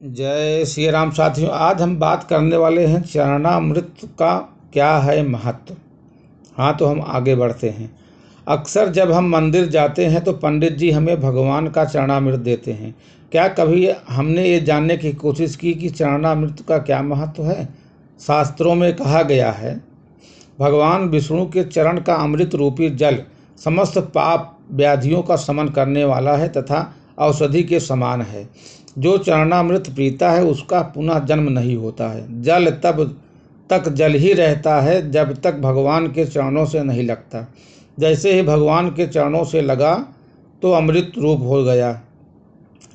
जय श्री राम साथियों। आज हम बात करने वाले हैं चरणामृत का क्या है महत्व। हाँ, तो हम आगे बढ़ते हैं। अक्सर जब हम मंदिर जाते हैं तो पंडित जी हमें भगवान का चरणामृत देते हैं। क्या कभी हमने ये जानने की कोशिश की कि चरणामृत का क्या महत्व है? शास्त्रों में कहा गया है, भगवान विष्णु के चरण का अमृत रूपी जल समस्त पाप व्याधियों का शमन करने वाला है तथा औषधि के समान है। जो चरणामृत पीता है उसका पुनः जन्म नहीं होता है। जल तब तक जल ही रहता है जब तक भगवान के चरणों से नहीं लगता। जैसे ही भगवान के चरणों से लगा तो अमृत रूप हो गया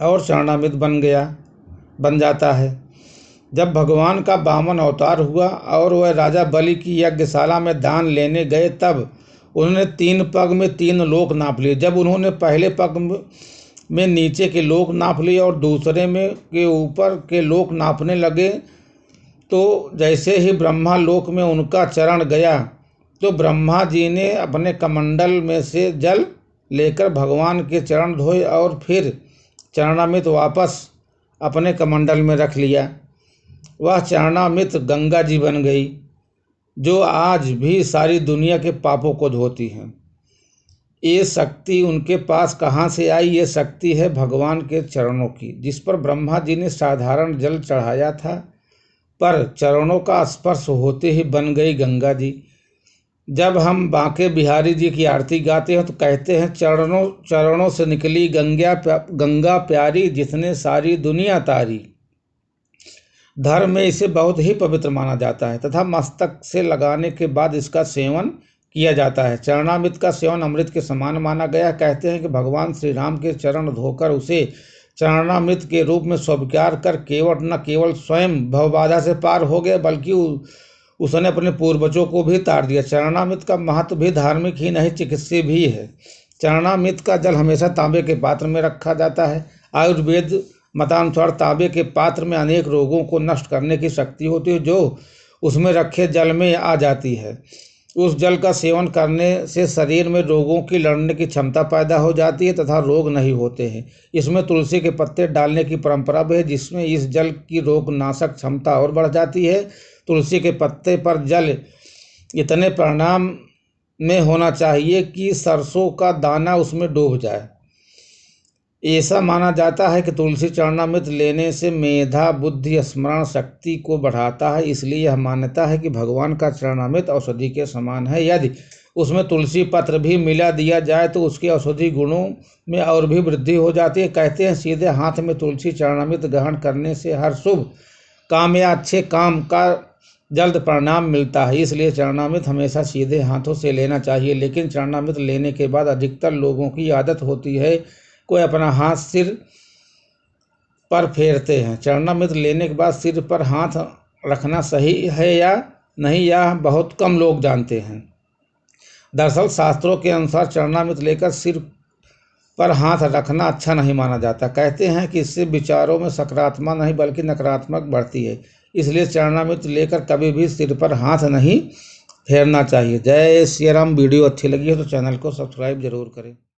और चरणामृत बन जाता है। जब भगवान का वामन अवतार हुआ और वह राजा बलि की यज्ञशाला में दान लेने गए, तब उन्होंने 3 पग में 3 लोक नाप लिए। जब उन्होंने पहले पग में नीचे के लोक नाप लिए और दूसरे में के ऊपर के लोक नापने लगे, तो जैसे ही ब्रह्मा लोक में उनका चरण गया तो ब्रह्मा जी ने अपने कमंडल में से जल लेकर भगवान के चरण धोए और फिर चरणामृत वापस अपने कमंडल में रख लिया। वह चरणामृत गंगा जी बन गई, जो आज भी सारी दुनिया के पापों को धोती हैं। ये शक्ति उनके पास कहाँ से आई? ये शक्ति है भगवान के चरणों की, जिस पर ब्रह्मा जी ने साधारण जल चढ़ाया था, पर चरणों का स्पर्श होते ही बन गई गंगा जी। जब हम बांके बिहारी जी की आरती गाते हैं तो कहते हैं, चरणों से निकली गंगा प्यारी, जिसने सारी दुनिया तारी। धर्म में इसे बहुत ही पवित्र माना जाता है तथा मस्तक से लगाने के बाद इसका सेवन किया जाता है। चरणामृत का सेवन अमृत के समान माना गया। कहते हैं कि भगवान श्री राम के चरण धोकर उसे चरणामृत के रूप में स्वीकार कर न केवल स्वयं भवबाधा से पार हो गए, बल्कि उसने अपने पूर्वजों को भी तार दिया। चरणामृत का महत्व भी धार्मिक ही नहीं, चिकित्सीय भी है। चरणामृत का जल हमेशा तांबे के पात्र में रखा जाता है। आयुर्वेद मतानुसार तांबे के पात्र में अनेक रोगों को नष्ट करने की शक्ति होती है, जो उसमें रखे जल में आ जाती है। उस जल का सेवन करने से शरीर में रोगों की लड़ने की क्षमता पैदा हो जाती है तथा रोग नहीं होते हैं। इसमें तुलसी के पत्ते डालने की परंपरा भी है, जिसमें इस जल की रोगनाशक क्षमता और बढ़ जाती है। तुलसी के पत्ते पर जल इतने परिमाण में होना चाहिए कि सरसों का दाना उसमें डूब जाए। ऐसा माना जाता है कि तुलसी चरणामृत लेने से मेधा, बुद्धि, स्मरण शक्ति को बढ़ाता है। इसलिए यह मान्यता है कि भगवान का चरणामृत औषधि के समान है। यदि उसमें तुलसी पत्र भी मिला दिया जाए तो उसके औषधि गुणों में और भी वृद्धि हो जाती है। कहते हैं, सीधे हाथ में तुलसी चरणामृत ग्रहण करने से हर शुभ काम या अच्छे काम का जल्द परिणाम मिलता है। इसलिए चरणामृत हमेशा सीधे हाथों से लेना चाहिए। लेकिन चरणामृत लेने के बाद अधिकतर लोगों की आदत होती है, कोई अपना हाथ सिर पर फेरते हैं। चरणामृत लेने के बाद सिर पर हाथ रखना सही है या नहीं, यह बहुत कम लोग जानते हैं। दरअसल शास्त्रों के अनुसार चरणामृत लेकर सिर पर हाथ रखना अच्छा नहीं माना जाता। कहते हैं कि इससे विचारों में सकारात्मक नहीं बल्कि नकारात्मक बढ़ती है। इसलिए चरणामृत लेकर कभी भी सिर पर हाथ नहीं फेरना चाहिए। जय श्री राम। वीडियो अच्छी लगी हो तो चैनल को सब्सक्राइब जरूर करें।